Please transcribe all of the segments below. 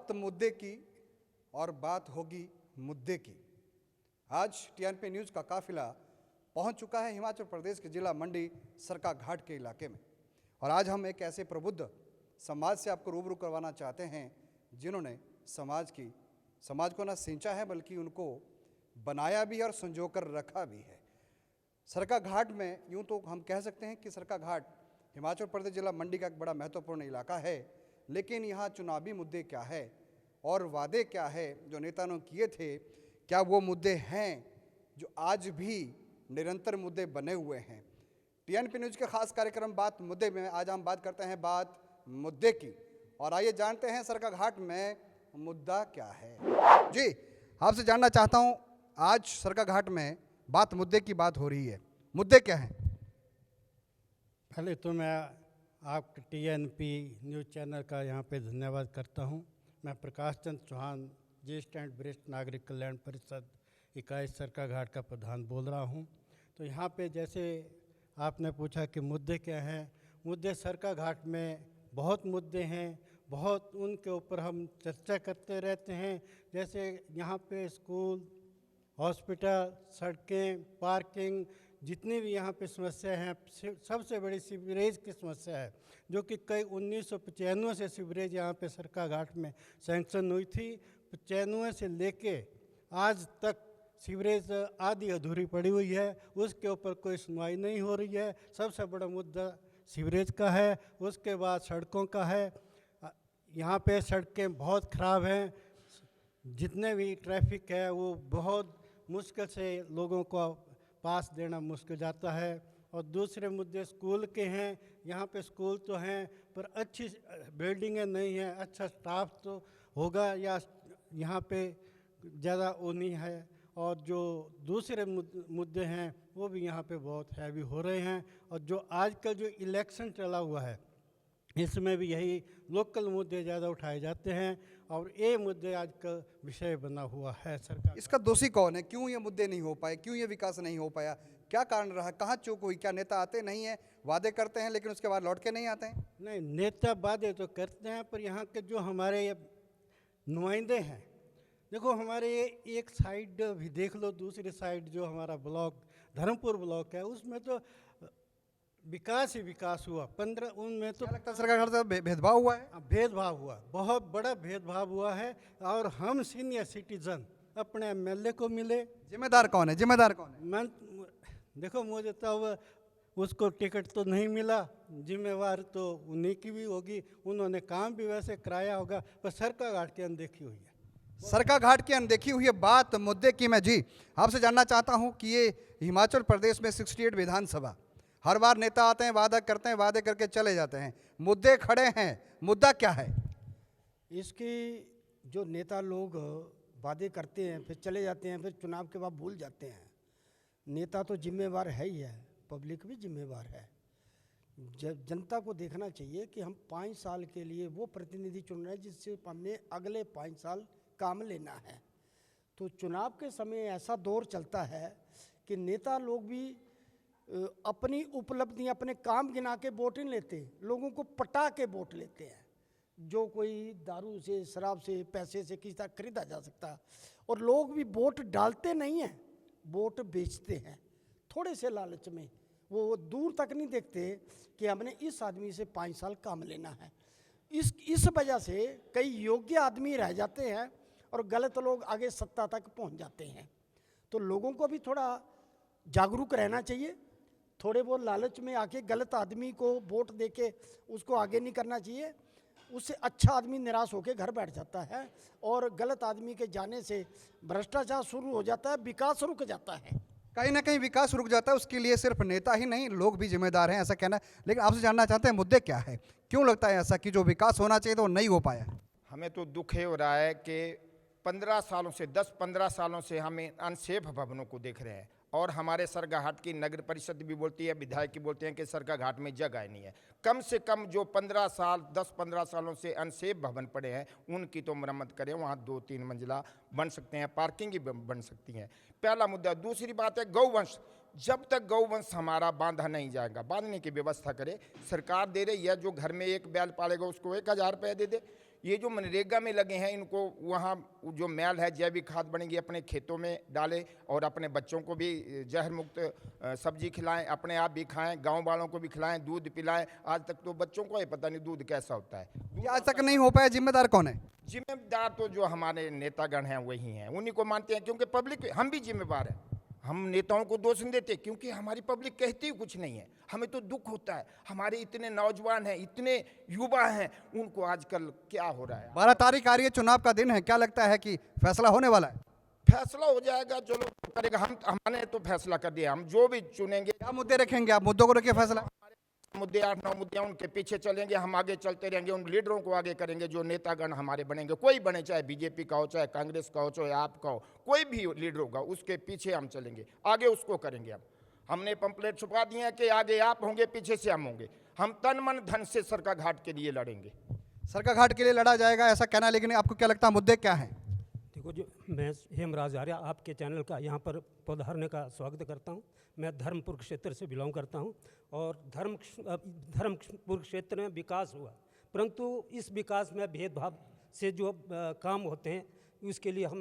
बात मुद्दे की और बात होगी मुद्दे की। आज टीएनपी न्यूज़ का काफिला पहुंच चुका है हिमाचल प्रदेश के जिला मंडी सरकाघाट के इलाके में, और आज हम एक ऐसे प्रबुद्ध समाज से आपको रूबरू करवाना चाहते हैं जिन्होंने समाज को न सिंचा है बल्कि उनको बनाया भी है और संजो कर रखा भी है। सरकाघाट में यूँ तो हम कह सकते हैं कि सरकाघाट हिमाचल प्रदेश जिला मंडी का एक बड़ा महत्वपूर्ण इलाका है, लेकिन यहाँ चुनावी मुद्दे क्या है और वादे क्या है जो नेताओं ने किए थे, क्या वो मुद्दे हैं जो आज भी निरंतर मुद्दे बने हुए हैं। टीएनपी न्यूज़ के खास कार्यक्रम बात मुद्दे में आज हम बात करते हैं बात मुद्दे की, और आइए जानते हैं सरकाघाट में मुद्दा क्या है। जी, आपसे जानना चाहता हूं, आज सरकाघाट में बात मुद्दे की बात हो रही है, मुद्दे क्या हैं? पहले तो मैं आपके टीएनपी न्यूज़ चैनल का यहाँ पे धन्यवाद करता हूँ। मैं प्रकाश चंद्र चौहान, ज्येष्ठ एंड वरिष्ठ नागरिक कल्याण परिषद इकाई सरकाघाट का प्रधान बोल रहा हूँ। तो यहाँ पे जैसे आपने पूछा कि मुद्दे क्या हैं, मुद्दे सरकाघाट में बहुत मुद्दे हैं, बहुत उनके ऊपर हम चर्चा करते रहते हैं। जैसे यहाँ पे स्कूल, हॉस्पिटल, सड़कें, पार्किंग, जितनी भी यहाँ पे समस्या हैं, सबसे बड़ी सीवरेज की समस्या है, जो कि कई 1995 से सीवरेज यहाँ पे सरकाघाट में सैंक्शन हुई थी। 95 से लेके आज तक सीवरेज आधी अधूरी पड़ी हुई है, उसके ऊपर कोई सुनवाई नहीं हो रही है। सबसे बड़ा मुद्दा सीवरेज का है। उसके बाद सड़कों का है। यहाँ पे सड़कें बहुत ख़राब हैं, जितने भी ट्रैफिक है वो बहुत मुश्किल से लोगों को पास देना मुश्किल जाता है। और दूसरे मुद्दे स्कूल के हैं। यहाँ पे स्कूल तो हैं पर अच्छी बिल्डिंगें नहीं हैं, अच्छा स्टाफ तो होगा या यहाँ पे ज़्यादा वो नहीं है। और जो दूसरे मुद्दे हैं वो भी यहाँ पे बहुत हैवी हो रहे हैं। और जो आजकल जो इलेक्शन चला हुआ है, इसमें भी यही लोकल मुद्दे ज़्यादा उठाए जाते हैं, और ये मुद्दे आज का विषय बना हुआ है सरकार। इसका दोषी कौन है? क्यों ये मुद्दे नहीं हो पाए? क्यों ये विकास नहीं हो पाया? क्या कारण रहा? कहाँ चूक हुई? क्या नेता आते नहीं हैं, वादे करते हैं लेकिन उसके बाद लौट के नहीं आते हैं? नहीं, नेता वादे तो करते हैं, पर यहाँ के जो हमारे नुमाइंदे हैं, देखो हमारे एक साइड भी देख लो, दूसरी साइड जो हमारा ब्लॉक धर्मपुर ब्लॉक है, उसमें तो विकास ही विकास हुआ। 15 उनमें तो लगता है सरकार से भेदभाव हुआ है। भेदभाव हुआ, बहुत बड़ा भेदभाव हुआ है। और हम सीनियर सिटीजन अपने एमएलए को मिले। जिम्मेदार कौन है? जिम्मेदार कौन है? मैं देखो, मुझे तो उसको टिकट तो नहीं मिला, जिम्मेवार तो उन्हीं की भी होगी, उन्होंने काम भी वैसे कराया होगा, पर सरकाघाट की अनदेखी हुई है। सरकाघाट की अनदेखी हुई है। बात मुद्दे की मैं जी आपसे जानना चाहता हूं कि ये हिमाचल प्रदेश में 68 विधानसभा, हर बार नेता आते हैं, वादा करते हैं, वादे करके चले जाते हैं, मुद्दे खड़े हैं, मुद्दा क्या है? इसकी जो नेता लोग वादे करते हैं फिर चले जाते हैं, फिर चुनाव के बाद भूल जाते हैं। नेता तो जिम्मेवार है ही है, पब्लिक भी जिम्मेवार है। जनता को देखना चाहिए कि हम 5 साल के लिए वो प्रतिनिधि चुन रहे हैं जिससे हमने अगले 5 साल काम लेना है। तो चुनाव के समय ऐसा दौर चलता है कि नेता लोग भी अपनी उपलब्धियां, अपने काम गिना के वोट नहीं लेते, लोगों को पटा के वोट लेते हैं। जो कोई दारू से, शराब से, पैसे से किसी तरह खरीदा जा सकता है। और लोग भी वोट डालते नहीं हैं, वोट बेचते हैं थोड़े से लालच में। वो दूर तक नहीं देखते कि हमने इस आदमी से 5 साल काम लेना है। इस वजह से कई योग्य आदमी रह जाते हैं और गलत लोग आगे सत्ता तक पहुंच जाते हैं। तो लोगों को भी थोड़ा जागरूक रहना चाहिए। थोड़े बहुत लालच में आके गलत आदमी को वोट देके उसको आगे नहीं करना चाहिए। उससे अच्छा आदमी निराश होकर घर बैठ जाता है, और गलत आदमी के जाने से भ्रष्टाचार शुरू हो जाता है, विकास रुक जाता है। कहीं ना कहीं विकास रुक जाता है। उसके लिए सिर्फ नेता ही नहीं, लोग भी जिम्मेदार हैं, ऐसा कहना है। लेकिन आपसे जानना चाहते हैं मुद्दे क्या है? क्यों लगता है ऐसा कि जो विकास होना चाहिए तो वो नहीं हो पाया? हमें तो दुख हो रहा है कि 15 सालों से 10-15 सालों से हम अनसेफ भवनों को देख रहे हैं, और हमारे सरकाघाट की नगर परिषद भी बोलती है, विधायक भी बोलते हैं कि सरकाघाट में जगह नहीं है। कम से कम जो 15 साल 10-15 सालों से अनसेफ भवन पड़े हैं उनकी तो मरम्मत करें। वहाँ 2-3 मंजिला बन सकते हैं, पार्किंग ही बन सकती हैं। पहला मुद्दा। दूसरी बात है गौवंश। जब तक गौवंश हमारा बांधा नहीं जाएगा, बांधने की व्यवस्था करे। सरकार दे रही है, जो घर में एक बैल पालेगा उसको 1000 रुपये दे दे, ये जो मनरेगा में लगे हैं इनको वहाँ जो मैल है जैविक खाद बनेगी, अपने खेतों में डालें और अपने बच्चों को भी जहर मुक्त सब्जी खिलाएं, अपने आप भी खाएं, गांव वालों को भी खिलाएं, दूध पिलाएं। आज तक तो बच्चों को ही पता नहीं दूध कैसा होता है। ये आज तक नहीं हो पाया, जिम्मेदार कौन है? जिम्मेदार तो जो हमारे नेतागण हैं वही हैं, उन्हीं को मानते हैं, क्योंकि पब्लिक, हम भी जिम्मेवार हैं। हम नेताओं को दोष नहीं देते क्योंकि हमारी पब्लिक कहती ही कुछ नहीं है। हमें तो दुख होता है, हमारे इतने नौजवान हैं, इतने युवा हैं, उनको आजकल क्या हो रहा है। 12 तारीख आ रही है, चुनाव का दिन है, क्या लगता है कि फैसला होने वाला है? फैसला हो जाएगा, चलो करेगा। हमने तो फैसला कर दिया, हम जो भी चुनेंगे। क्या मुद्दे रखेंगे आप? मुद्दों को रखिए फैसला। मुद्दे 8-9 मुद्दे, उनके पीछे चलेंगे, हम आगे चलते रहेंगे, उन लीडरों को आगे करेंगे जो नेतागण हमारे बनेंगे। कोई बने, चाहे बीजेपी का हो, चाहे कांग्रेस का हो, चाहे आपका हो, कोई भी लीडर होगा उसके पीछे हम चलेंगे, आगे उसको करेंगे। हमने पंपलेट छुपा दिए हैं कि आगे आप होंगे, पीछे से हम होंगे। हम तन मन धन से सरका घाट के लिए लड़ेंगे। सरका घाट के लिए लड़ा जाएगा ऐसा कहना, लेकिन आपको क्या लगता है मुद्दे क्या हैं? देखो, जो मैं हेमराज आर्य आपके चैनल का यहाँ पर पधारने का स्वागत करता हूँ। मैं धर्मपुर क्षेत्र से बिलोंग करता हूँ और धर्मपुर क्षेत्र में विकास हुआ, परंतु इस विकास में भेदभाव से जो काम होते हैं उसके लिए हम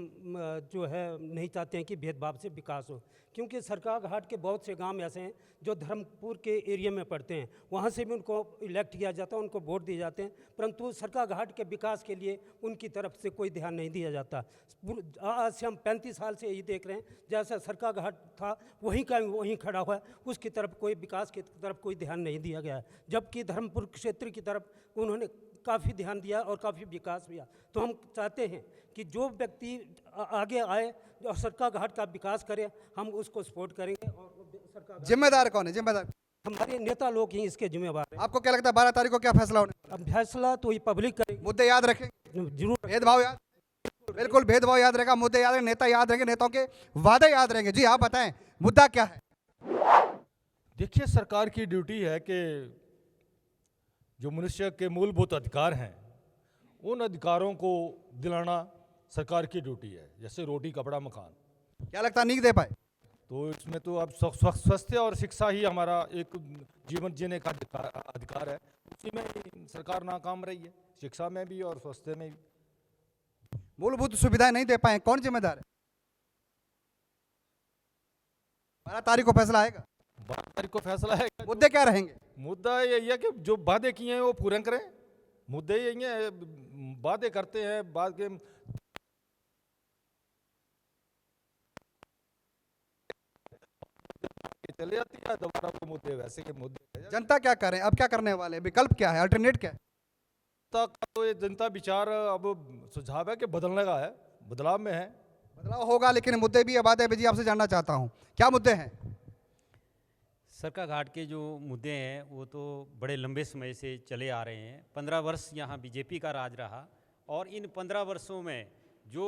जो है नहीं चाहते हैं कि भेदभाव से विकास हो, क्योंकि सरका घाट के बहुत से गांव ऐसे हैं जो धर्मपुर के एरिया में पड़ते हैं, वहाँ से भी उनको इलेक्ट किया जाता है, उनको वोट दिए जाते हैं, परंतु सरका घाट के विकास के लिए उनकी तरफ से कोई ध्यान नहीं दिया जाता। आज से हम 35 साल से यही देख रहे हैं, जैसा सरका घाट था वहीं का वहीं खड़ा हुआ है, उसकी तरफ कोई विकास की तरफ कोई ध्यान नहीं दिया गया है, जबकि धर्मपुर क्षेत्र की तरफ उन्होंने काफ़ी ध्यान दिया और काफ़ी विकास किया। तो हम चाहते हैं कि जो व्यक्ति आगे आए और सरका घाट का विकास करे, हम उसको सपोर्ट करेंगे। और जिम्मेदार कौन है? जिम्मेदार हमारे नेता लोग ही इसके जिम्मेवार हैं। आपको क्या लगता है 12 तारीख को क्या फैसला होने? अब फैसला तो ये पब्लिक करेगी। मुद्दे याद रखें, जरूर भेदभाव याद, बिल्कुल भेदभाव याद रहेगा, मुद्दे याद रहेंगे, नेता याद रहेंगे, नेताओं के वादे याद रहेंगे। जी आप बताएं, मुद्दा क्या है? देखिए, सरकार की ड्यूटी है कि जो मनुष्य के मूलभूत अधिकार हैं उन अधिकारों को दिलाना सरकार की ड्यूटी है, जैसे रोटी, कपड़ा, मकान। क्या लगता है नहीं दे पाए? तो इसमें तो अब स्वास्थ्य और शिक्षा ही हमारा एक जीवन जीने का अधिकार है, उसी में सरकार नाकाम रही है, शिक्षा में भी और स्वास्थ्य में भी। मूलभूत सुविधाएं नहीं दे पाए, कौन जिम्मेदार है? 12 तारीख को फैसला आएगा। 12 तारीख को फैसला है। मुद्दे क्या रहेंगे? मुद्दा यही है कि जो वादे किए हैं वो पूरे करें। मुद्दे यही है, वादे करते हैं, बाद के चले जाती है, दोबारा वो मुद्दे वैसे के मुद्दे। जनता क्या करें, अब क्या करने वाले, विकल्प क्या है, अल्टरनेट क्या है? तो ये जनता विचार अब सुझाव है कि बदलने का है, बदलाव में है। बदलाव होगा, लेकिन मुद्दे भी वादे भी। जी आपसे जानना चाहता हूँ क्या मुद्दे हैं? सरका घाट के जो मुद्दे हैं वो तो बड़े लंबे समय से चले आ रहे हैं। 15 वर्ष यहाँ बीजेपी का राज रहा और इन 15 वर्षों में जो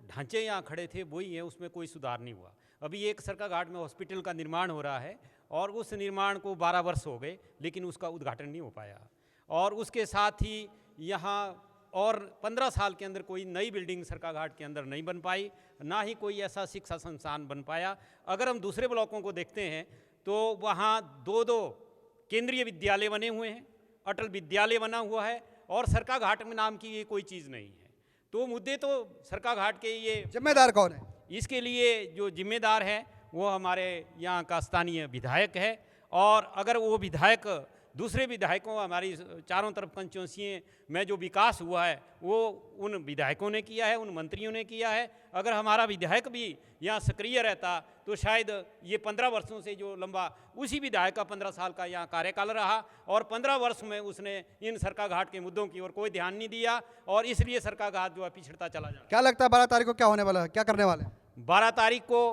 ढांचे यहाँ खड़े थे वही हैं, उसमें कोई सुधार नहीं हुआ। अभी एक सरका घाट में हॉस्पिटल का निर्माण हो रहा है और उस निर्माण को 12 वर्ष हो गए, लेकिन उसका उद्घाटन नहीं हो पाया। और उसके साथ ही यहाँ और 15 साल के अंदर कोई नई बिल्डिंग सरका घाट के अंदर नहीं बन पाई, ना ही कोई ऐसा शिक्षा संस्थान बन पाया। अगर हम दूसरे ब्लॉकों को देखते हैं तो वहाँ 2-2 केंद्रीय विद्यालय बने हुए हैं, अटल विद्यालय बना हुआ है और सरका घाट में नाम की ये कोई चीज़ नहीं है। तो मुद्दे तो सरका घाट के ये, जिम्मेदार कौन है? इसके लिए जो जिम्मेदार है वो हमारे यहाँ का स्थानीय विधायक है। और अगर वो विधायक दूसरे विधायकों, हमारी चारों तरफ कंस्टिट्यूंसी में जो विकास हुआ है वो उन विधायकों ने किया है, उन मंत्रियों ने किया है। अगर हमारा विधायक भी यहाँ सक्रिय रहता तो शायद ये 15 वर्षों से जो लंबा उसी विधायक का 15 साल का यहाँ कार्यकाल रहा और 15 वर्ष में उसने इन सरका घाट के मुद्दों की ओर कोई ध्यान नहीं दिया और इसलिए सरका घाट जो है पिछड़ता चला जा रहा है। क्या लगता है 12 तारीख को क्या होने वाला है, क्या करने वाले हैं? 12 तारीख को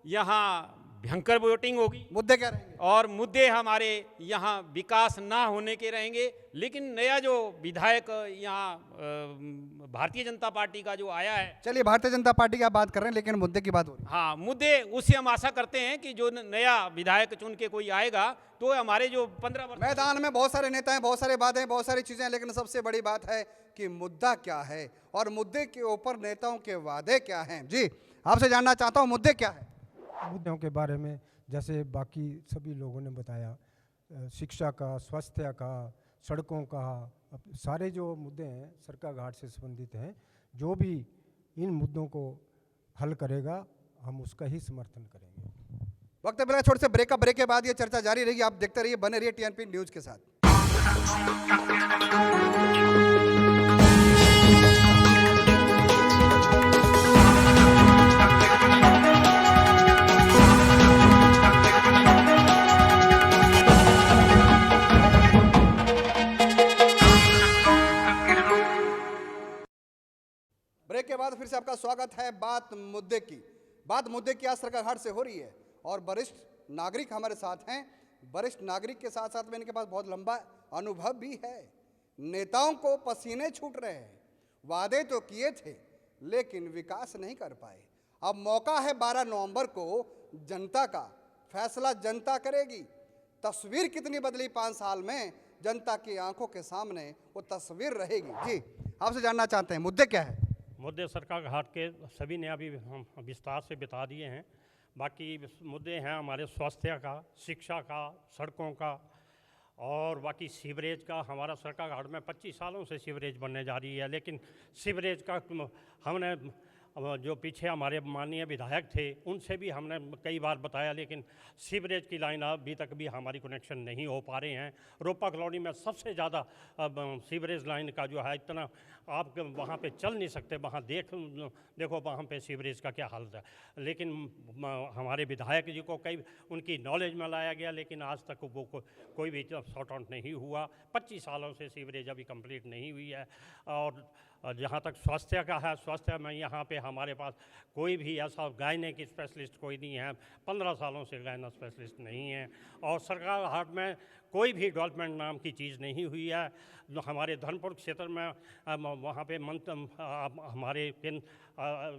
यहाँ भयंकर वोटिंग होगी। मुद्दे क्या रहेंगे? और मुद्दे हमारे यहाँ विकास ना होने के रहेंगे, लेकिन नया जो विधायक यहाँ भारतीय जनता पार्टी का जो आया है। चलिए, भारतीय जनता पार्टी की आप बात कर रहे हैं, लेकिन मुद्दे की बात हो रही है। हाँ, मुद्दे उससे हम आशा करते हैं कि जो नया विधायक चुन के कोई आएगा तो हमारे जो 15 वर्ष मैदान में बहुत सारे नेता हैं, बहुत सारे बातें हैं, बहुत सारी चीजें हैं, लेकिन सबसे बड़ी बात है कि मुद्दा क्या है और मुद्दे के ऊपर नेताओं के वादे क्या हैं। जी आपसे जानना चाहता हूँ, मुद्दे क्या है? मुद्दों के बारे में जैसे बाकी सभी लोगों ने बताया, शिक्षा का, स्वास्थ्य का, सड़कों का, सारे जो मुद्दे हैं सरका घाट से संबंधित हैं, जो भी इन मुद्दों को हल करेगा हम उसका ही समर्थन करेंगे। वक्त है छोटे से ब्रेक का। ब्रेक के बाद ये चर्चा जारी रहेगी। आप देखते रहिए, बने रहिए टीएनपी न्यूज के साथ। ब्रेक के बाद फिर से आपका स्वागत है। बात मुद्दे की आज सरका घाट से हो रही है और वरिष्ठ नागरिक हमारे साथ हैं। वरिष्ठ नागरिक के साथ साथ में इनके पास बहुत लंबा अनुभव भी है। नेताओं को पसीने छूट रहे हैं, वादे तो किए थे लेकिन विकास नहीं कर पाए। अब मौका है 12 नवंबर को, जनता का फैसला जनता करेगी। तस्वीर कितनी बदली 5 साल में, जनता की आंखों के सामने वो तस्वीर रहेगी। जी, आपसे जानना चाहते हैं मुद्दे क्या है? मुद्दे सरका घाट के सभी ने अभी हम विस्तार से बता दिए हैं। बाकी मुद्दे हैं हमारे स्वास्थ्य का, शिक्षा का, सड़कों का और बाकी सीवरेज का। हमारा सरका घाट में 25 सालों से सीवरेज बनने जा रही है, लेकिन सीवरेज का हमने जो पीछे हमारे माननीय विधायक थे उनसे भी हमने कई बार बताया, लेकिन सीवरेज की लाइन अभी तक भी हमारी कनेक्शन नहीं हो पा रहे हैं। रोपा कॉलोनी में सबसे ज़्यादा सीवरेज लाइन का जो है इतना आप वहाँ पे चल नहीं सकते। वहाँ देखो वहाँ पे सीवरेज का क्या हालत है। लेकिन हमारे विधायक जी को कई उनकी नॉलेज में लाया गया, लेकिन आज तक वो कोई भी सॉर्ट आउट नहीं हुआ। 25 सालों से सीवरेज अभी कंप्लीट नहीं हुई है। और जहाँ तक स्वास्थ्य का है, स्वास्थ्य में यहाँ पे हमारे पास कोई भी ऐसा गायने की स्पेशलिस्ट कोई नहीं है। 15 सालों से गायना स्पेशलिस्ट नहीं है। और सरकार हाट में कोई भी डेवलपमेंट नाम की चीज़ नहीं हुई है। हमारे धर्मपुर क्षेत्र में वहाँ पे हमारे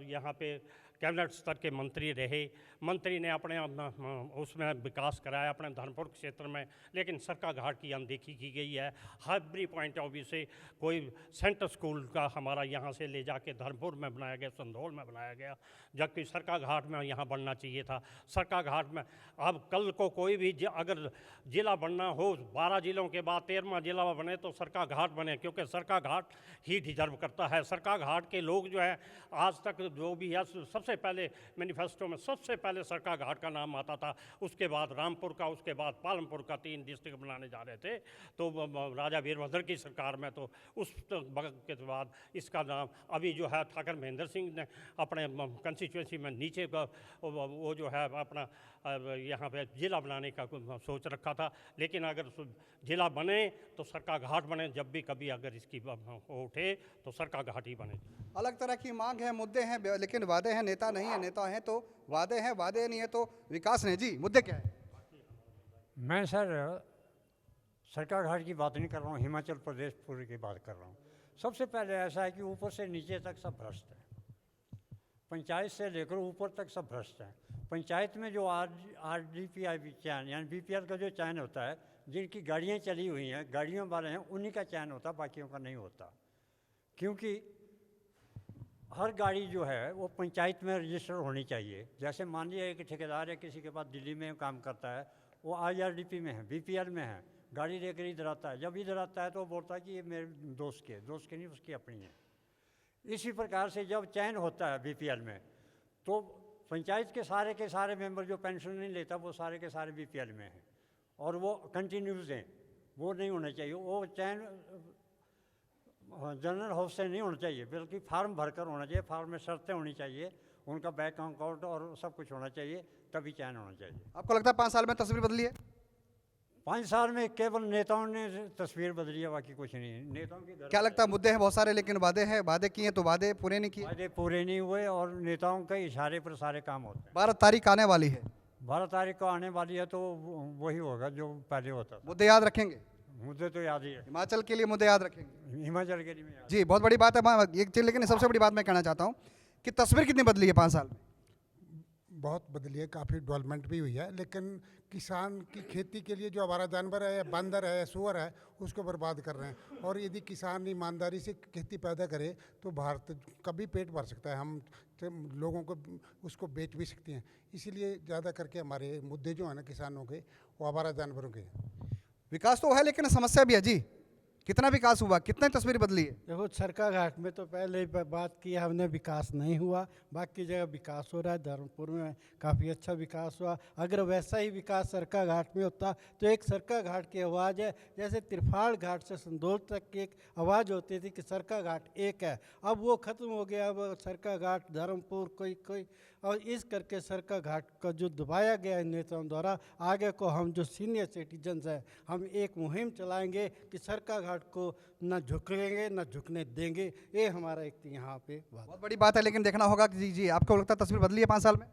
यहाँ पे कैबिनेट स्तर के मंत्री रहे। मंत्री ने अपने उसमें विकास कराया अपने धर्मपुर क्षेत्र में, लेकिन सरका घाट की अनदेखी की गई है। एवरी पॉइंट ऑफ व्यू से कोई सेंटर स्कूल का हमारा यहाँ से ले जाके धर्मपुर में बनाया गया, संधोल में बनाया गया, जबकि सरका घाट में यहाँ बनना चाहिए था। सरका घाट में अब कल को कोई भी अगर जिला बनना हो, 12 जिलों के बाद 13वां जिला बने तो सरका घाट बने, क्योंकि सरका घाट ही डिजर्व करता है। सरका घाट के लोग जो है आज तक जो भी है, सबसे पहले मैनिफेस्टो में सबसे पहले सरका घाट का नाम आता था, उसके बाद रामपुर का, उसके बाद पालमपुर का, 3 डिस्ट्रिक्ट बनाने जा रहे थे। तो राजा वीरभद्र की सरकार में तो उस के बाद इसका नाम अभी जो है ठाकर महेंद्र सिंह ने अपने कंस्टिट्यूंसी में नीचे का वो जो है अपना यहाँ पे जिला बनाने का सोच रखा था। लेकिन अगर जिला बने तो सरका घाट बने, जब भी कभी अगर इसकी उठे तो सरका घाट ही बने। अलग तरह की मांग है, मुद्दे हैं, लेकिन वादे हैं, नेता नहीं है। नेता हैं तो वादे हैं, वादे नहीं है तो विकास नहीं। जी, मुद्दे क्या है? मैं सर सरका घाट की बात नहीं कर रहा हूँ, हिमाचल प्रदेश पूरे की बात कर रहा हूँ। सबसे पहले ऐसा है कि ऊपर से नीचे तक सब भ्रष्ट है। पंचायत से लेकर ऊपर तक सब भ्रष्ट है। पंचायत में जो RDPI चयन यानी BPL का जो चयन होता है, जिनकी गाड़ियाँ चली हुई हैं, गाड़ियों वाले हैं, उन्हीं का चयन होता, बाकियों का नहीं होता। क्योंकि हर गाड़ी जो है वो पंचायत में रजिस्टर होनी चाहिए। जैसे मान लिया एक ठेकेदार है, किसी के पास दिल्ली में काम करता है, वो IRDP में है, BPL में है, गाड़ी लेकर इधर आता है। जब इधर आता है तो वो बोलता है कि ये मेरे दोस्त के नहीं, उसकी अपनी है। इसी प्रकार से जब चयन होता है BPL में, तो पंचायत के सारे मेंबर जो पेंशन नहीं लेता वो सारे के सारे BPL में हैं और वो कंटिन्यूज हैं। वो नहीं होना चाहिए। वो चयन जनरल हाउस से नहीं होना चाहिए, बल्कि फार्म भरकर होना चाहिए। फार्म में शर्तें होनी चाहिए, उनका बैंक अकाउंट और सब कुछ होना चाहिए, तभी चयन होना चाहिए। आपको लगता है 5 साल में तस्वीर बदली है? 5 साल में केवल नेताओं ने तस्वीर बदली है, बाकी कुछ नहीं। नेताओं की क्या लगता है? मुद्दे हैं बहुत सारे, लेकिन वादे हैं, वादे किए तो वादे पूरे नहीं किए। वादे पूरे नहीं हुए और नेताओं के इशारे पर सारे काम होते हैं। 12 तारीख आने वाली है, 12 तारीख को आने वाली है, तो वही होगा जो पहले होता था। मुद्दे याद रखेंगे? मुद्दे तो याद ही है, हिमाचल के लिए मुद्दे याद रखेंगे। हिमाचल के लिए याद। जी, बहुत बड़ी बात है। एक चीज, लेकिन सबसे बड़ी बात मैं कहना चाहता हूँ कि तस्वीर कितनी बदली है 5 साल में? बहुत बदली है, काफ़ी डेवलपमेंट भी हुई है, लेकिन किसान की खेती के लिए जो आवारा जानवर है, या बंदर है, या सुअर है, उसको बर्बाद कर रहे हैं। और यदि किसान ईमानदारी से खेती पैदा करे तो भारत कभी पेट भर सकता है। हम लोगों को उसको बेच भी सकते हैं। इसीलिए ज़्यादा करके हमारे मुद्दे जो हैं ना किसानों के, वो आवारा जानवरों के हैं। विकास तो है लेकिन समस्या भी है। जी, कितना विकास हुआ, कितनी तस्वीर बदली है? देखो सरकाघाट में तो पहले ही बात की हमने, विकास नहीं हुआ, बाकी जगह विकास हो रहा है। धर्मपुर में काफ़ी अच्छा विकास हुआ। अगर वैसा ही विकास सरकाघाट में होता तो एक सरकाघाट की आवाज़ है, जैसे त्रिफाड़ घाट से संदोल तक की एक आवाज़ होती थी कि सरकाघाट एक है, अब वो ख़त्म हो गया। अब सरकाघाट धर्मपुर कोई कोई, और इस करके सरकाघाट का जो दबाया गया है नेताओं द्वारा, आगे को हम जो सीनियर सिटीजन्स हैं हम एक मुहिम चलाएंगे कि सरकाघाट को न झुकेंगे न झुकने देंगे। ये हमारा एक यहाँ पे बात। बहुत बड़ी बात है, लेकिन देखना होगा कि जी आपको लगता है तस्वीर बदली है 5 साल में?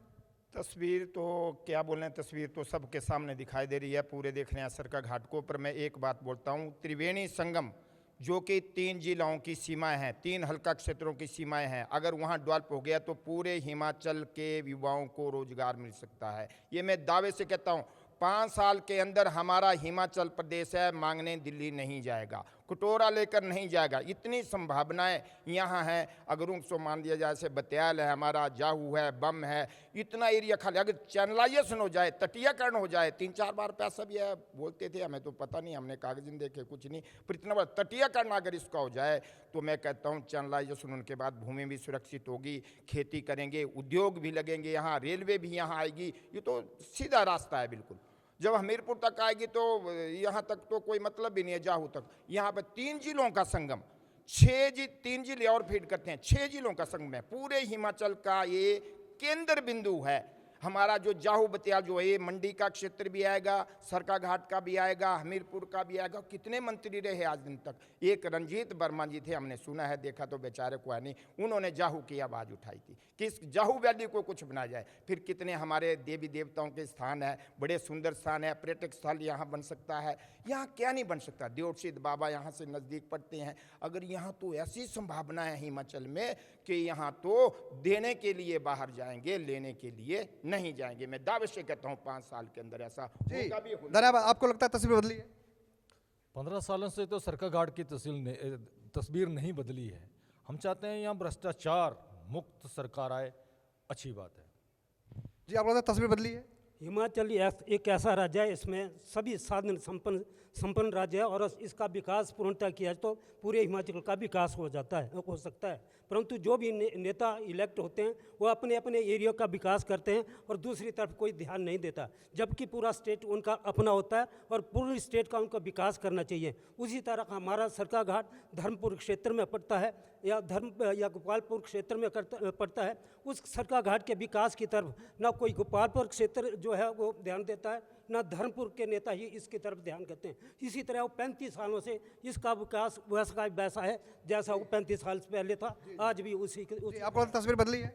तस्वीर तो क्या बोल रहे हैं, तस्वीर तो सबके सामने दिखाई दे रही है, पूरे देख रहे हैं सरकाघाट को। पर मैं एक बात बोलता हूँ, त्रिवेणी संगम जो कि 3 जिलों की सीमाएं हैं, 3 हल्का क्षेत्रों की सीमाएं हैं, अगर वहाँ डेवलप हो गया तो पूरे हिमाचल के युवाओं को रोजगार मिल सकता है। ये मैं दावे से कहता हूँ। 5 साल के अंदर हमारा हिमाचल प्रदेश है मांगने दिल्ली नहीं जाएगा, कटोरा लेकर नहीं जाएगा। इतनी संभावनाएं यहाँ हैं। अगर उनको मान लिया जाए, जैसे बत्याल है हमारा, जाहू है, बम है, इतना एरिया खाली। अगर चैनलाइजेशन हो जाए, तटीयकरण हो जाए, 3-4 बार पैसा भी है बोलते थे, हमें तो पता नहीं, हमने कागज नहीं देखे कुछ नहीं, पर इतना बड़ा तटीयकरण अगर इसका हो जाए तो मैं कहता हूँ चैनलाइजेशन उनके बाद भूमि भी सुरक्षित होगी, खेती करेंगे, उद्योग भी लगेंगे, यहाँ रेलवे भी यहाँ आएगी। ये तो सीधा रास्ता है बिल्कुल। जब हमीरपुर तक आएगी तो यहाँ तक तो कोई मतलब भी नहीं है, जाहू तक। यहाँ पर 3 जिलों का संगम, 3 जिले और फीड करते हैं, 6 जिलों का संगम है। पूरे हिमाचल का ये केंद्र बिंदु है। हमारा जो जाहू बत्याल जो है, ये मंडी का क्षेत्र भी आएगा, सरकाघाट का भी आएगा, हमीरपुर का भी आएगा। कितने मंत्री रहे आज दिन तक? एक रंजीत वर्मा जी थे, हमने सुना है, देखा तो बेचारे को है नहीं, उन्होंने जाहू की आवाज़ उठाई थी कि इस जाहू वैली को कुछ बनाया जाए। फिर कितने हमारे देवी देवताओं के स्थान है, बड़े सुंदर स्थान है, पर्यटक स्थल यहाँ बन सकता है। यहाँ क्या नहीं बन सकता? देवसिद्ध बाबा यहाँ से नज़दीक पड़ते हैं। अगर यहाँ तो ऐसी संभावना है हिमाचल में कि यहाँ तो देने के लिए बाहर जाएंगे, लेने के लिए नहीं जाएंगे। मैं दावे से कहता हूँ 5 साल के अंदर ऐसा होगा भी होगा। धन्यवाद। आपको लगता है तस्वीर बदली है? 15 सालों से तो सरकाघाट की तस्वीर नहीं बदली है। हम चाहते हैं यहाँ भ्रष्टाचार मुक्त सरकार आए, अच्छी बात है। जी आपको लगता है तस्वीर बदली है? हिमाचल एक ऐसा राज्य है, इसमें सभी साधन संपन्न राज्य है, और इसका विकास पूर्णतः किया तो पूरे हिमाचल का विकास हो सकता है। परंतु जो भी नेता इलेक्ट होते हैं वो अपने अपने एरिया का विकास करते हैं और दूसरी तरफ कोई ध्यान नहीं देता, जबकि पूरा स्टेट उनका अपना होता है और पूरी स्टेट का उनका विकास करना चाहिए। उसी तरह हमारा सरकाघाट धर्मपुर क्षेत्र में पड़ता है या गोपालपुर क्षेत्र में पड़ता है। उस सरकाघाट के विकास की तरफ ना कोई गोपालपुर क्षेत्र जो है वो ध्यान देता है, ना धर्मपुर के नेता ही इसकी तरफ ध्यान करते हैं। इसी तरह वो 35 सालों से इसका विकास वैसा है जैसा वो 35 साल से पहले था, आज भी उसी आपको तस्वीर बदली है?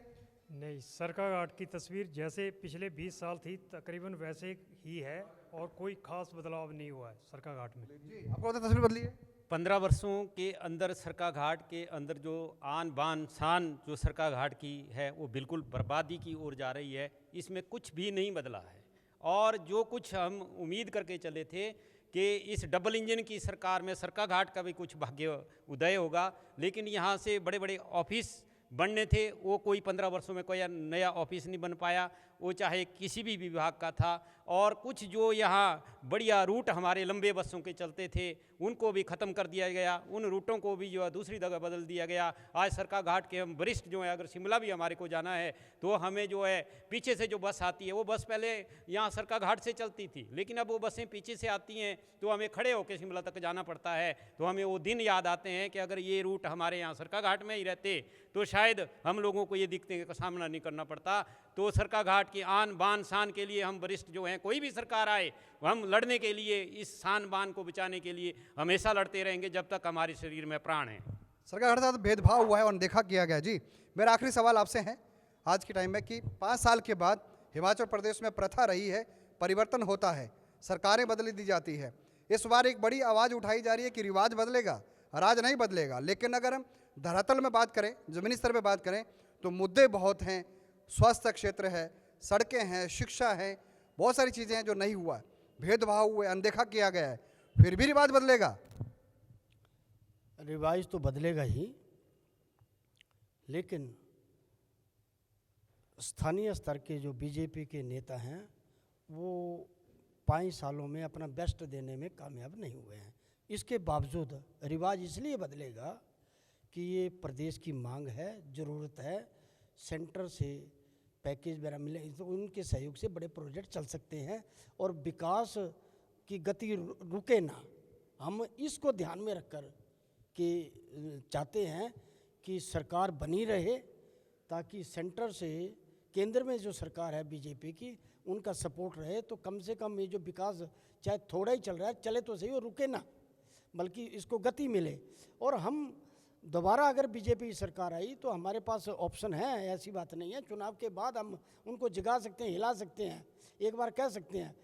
नहीं, सरकाघाट की तस्वीर जैसे पिछले 20 साल थी तकरीबन वैसे ही है और कोई खास बदलाव नहीं हुआ है सरकाघाट में। आपको लगता है तस्वीर बदली है? 15 वर्षों के अंदर सरकाघाट के अंदर जो आन बान शान जो सरकाघाट की है वो बिल्कुल बर्बादी की ओर जा रही है। इसमें कुछ भी नहीं बदला है, और जो कुछ हम उम्मीद करके चले थे कि इस डबल इंजन की सरकार में सरकाघाट का भी कुछ भाग्य उदय होगा, लेकिन यहाँ से बड़े बड़े ऑफिस बनने थे, वो कोई 15 वर्षों में कोई नया ऑफिस नहीं बन पाया, वो चाहे किसी भी विभाग का था। और कुछ जो यहाँ बढ़िया रूट हमारे लंबे बसों के चलते थे उनको भी ख़त्म कर दिया गया, उन रूटों को भी जो है दूसरी जगह बदल दिया गया। आज सरकाघाट के हम वरिष्ठ जो है, अगर शिमला भी हमारे को जाना है तो हमें जो है पीछे से जो बस आती है, वो बस पहले यहाँ सरकाघाट से चलती थी, लेकिन अब वो बसें पीछे से आती हैं तो हमें खड़े होकर शिमला तक जाना पड़ता है। तो हमें वो दिन याद आते हैं कि अगर ये रूट हमारे यहाँ सरकाघाट में ही रहते तो शायद हम लोगों को ये दिक्कतें का सामना नहीं करना पड़ता। तो सरकाघाट की आन बान शान के लिए हम वरिष्ठ जो हैं, कोई भी सरकार आए हम लड़ने के लिए, इस शान बान को बचाने के लिए हमेशा लड़ते रहेंगे जब तक हमारे शरीर में प्राण है। सरकार हर साथ भेदभाव हुआ है और देखा किया गया। जी मेरा आखिरी सवाल आपसे है आज के टाइम में कि 5 साल के बाद हिमाचल प्रदेश में प्रथा रही है, परिवर्तन होता है, सरकारें बदली दी जाती है। इस बार एक बड़ी आवाज़ उठाई जा रही है कि रिवाज बदलेगा, राज नहीं बदलेगा। लेकिन अगर हम धरातल में बात करें, ज़मीनी स्तर पर बात करें तो मुद्दे बहुत हैं। स्वास्थ्य क्षेत्र है, सड़कें हैं, शिक्षा है, बहुत सारी चीज़ें हैं जो नहीं हुआ, भेदभाव हुए, अनदेखा किया गया है। फिर भी रिवाज बदलेगा? रिवाज तो बदलेगा ही, लेकिन स्थानीय स्तर के जो बीजेपी के नेता हैं वो 5 सालों में अपना बेस्ट देने में कामयाब नहीं हुए हैं। इसके बावजूद रिवाज इसलिए बदलेगा कि ये प्रदेश की मांग है, ज़रूरत है, सेंटर से पैकेज वगैरह मिले तो उनके सहयोग से बड़े प्रोजेक्ट चल सकते हैं और विकास की गति रुके ना। हम इसको ध्यान में रखकर कि चाहते हैं कि सरकार बनी रहे ताकि सेंटर से केंद्र में जो सरकार है बीजेपी की उनका सपोर्ट रहे, तो कम से कम ये जो विकास चाहे थोड़ा ही चल रहा है, चले तो सही और रुके ना, बल्कि इसको गति मिले। और हम दोबारा अगर बीजेपी सरकार आई तो हमारे पास ऑप्शन है, ऐसी बात नहीं है। चुनाव के बाद हम उनको जगा सकते हैं, हिला सकते हैं, एक बार कह सकते हैं।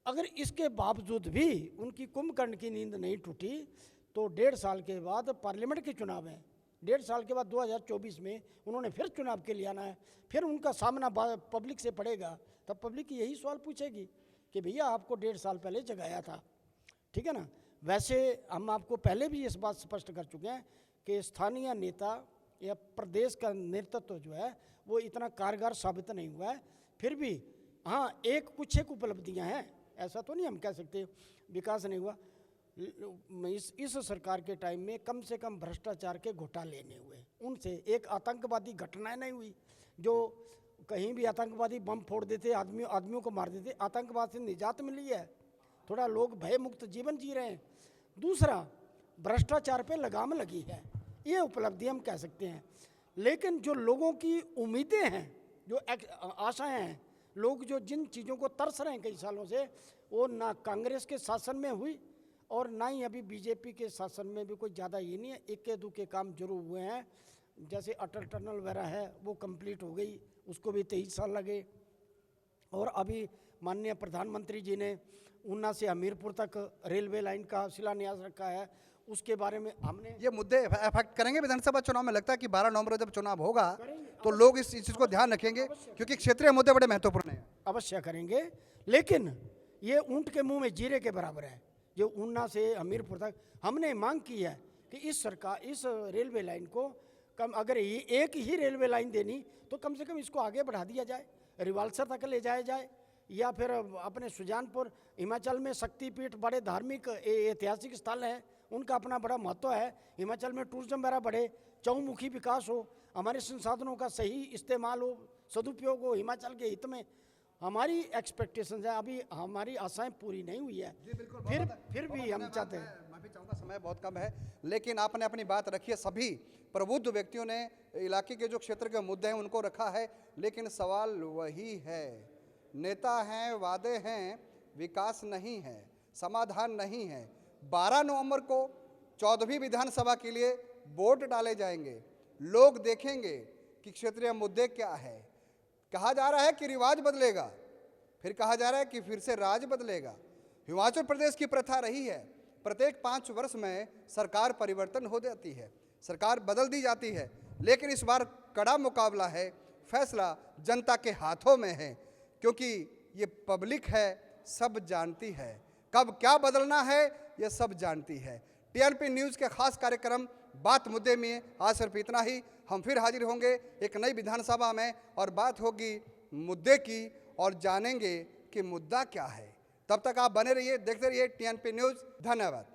अगर इसके बावजूद भी उनकी कुंभकर्ण की नींद नहीं टूटी तो 1.5 साल के बाद पार्लियामेंट के चुनाव हैं, 1.5 साल के बाद 2024 में उन्होंने फिर चुनाव के लिए आना है, फिर उनका सामना पब्लिक से पड़ेगा। तब पब्लिक यही सवाल पूछेगी कि भैया आपको 1.5 साल पहले जगाया था, ठीक है ना। वैसे हम आपको पहले भी इस बात स्पष्ट कर चुके हैं कि स्थानीय नेता या प्रदेश का नेतृत्व जो है वो इतना कारगर साबित नहीं हुआ है। फिर भी हाँ, कुछ एक उपलब्धियां हैं, ऐसा तो नहीं हम कह सकते विकास नहीं हुआ। इस सरकार के टाइम में कम से कम भ्रष्टाचार के घोटाले नहीं हुए, उनसे एक आतंकवादी घटनाएं नहीं हुई। जो कहीं भी आतंकवादी बम फोड़ देते, आदमियों को मार देते, आतंकवाद से निजात मिली है, थोड़ा लोग भय मुक्त जीवन जी रहे हैं। दूसरा, भ्रष्टाचार पे लगाम लगी है, ये उपलब्धि हम कह सकते हैं। लेकिन जो लोगों की उम्मीदें हैं, जो आशाएं हैं, लोग जो जिन चीज़ों को तरस रहे हैं कई सालों से, वो ना कांग्रेस के शासन में हुई और ना ही अभी बीजेपी के शासन में भी कोई ज़्यादा ये नहीं है। इक्के दुक्के काम जरूर हुए हैं, जैसे अटल टनल वगैरह है वो कंप्लीट हो गई, उसको भी 23 साल लगे। और अभी माननीय प्रधानमंत्री जी ने ऊना से हमीरपुर तक रेलवे लाइन का शिलान्यास रखा है, उसके बारे में हमने ये मुद्दे अफेक्ट करेंगे विधानसभा चुनाव में। लगता है कि 12 नवंबर जब चुनाव होगा तो लोग इस चीज़ को ध्यान रखेंगे, क्योंकि क्षेत्रीय मुद्दे बड़े महत्वपूर्ण हैं। अवश्य करेंगे, लेकिन ये ऊंट के मुंह में जीरे के बराबर है। जो ऊना से हमीरपुर तक हमने मांग की है कि इस रेलवे लाइन को कम, अगर ये एक ही रेलवे लाइन देनी तो कम से कम इसको आगे बढ़ा दिया जाए, रिवाल्सर तक ले जाया जाए, या फिर अपने सुजानपुर हिमाचल में शक्तिपीठ बड़े धार्मिक ऐतिहासिक स्थल हैं, उनका अपना बड़ा महत्व है। हिमाचल में टूरिज्म वगैरह बढ़े, चहुमुखी विकास हो, हमारे संसाधनों का सही इस्तेमाल हो, सदुपयोग हो हिमाचल के हित में। हमारी एक्सपेक्टेशंस है, अभी हमारी आशाएं पूरी नहीं हुई है। फिर भी हम चाहते हैं। माफी चाहूँगा, समय बहुत कम है, लेकिन आपने अपनी बात रखी है। सभी प्रबुद्ध व्यक्तियों ने इलाके के जो क्षेत्र के मुद्दे हैं उनको रखा है, लेकिन सवाल वही है, नेता हैं, वादे हैं, विकास नहीं है, समाधान नहीं है। 12 नवंबर को 14वीं विधानसभा के लिए वोट डाले जाएंगे, लोग देखेंगे कि क्षेत्रीय मुद्दे क्या है। कहा जा रहा है कि रिवाज बदलेगा, फिर कहा जा रहा है कि फिर से राज बदलेगा। हिमाचल प्रदेश की प्रथा रही है, प्रत्येक 5 वर्ष में सरकार परिवर्तन हो जाती है, सरकार बदल दी जाती है, लेकिन इस बार कड़ा मुकाबला है, फैसला जनता के हाथों में है, क्योंकि ये पब्लिक है, सब जानती है कब क्या बदलना है, ये सब जानती है। टीआरपी न्यूज़ के खास कार्यक्रम बात मुद्दे में आज सिर्फ इतना ही। हम फिर हाजिर होंगे एक नई विधानसभा में और बात होगी मुद्दे की और जानेंगे कि मुद्दा क्या है। तब तक आप बने रहिए, देखते रहिए टीआरपी न्यूज़। धन्यवाद।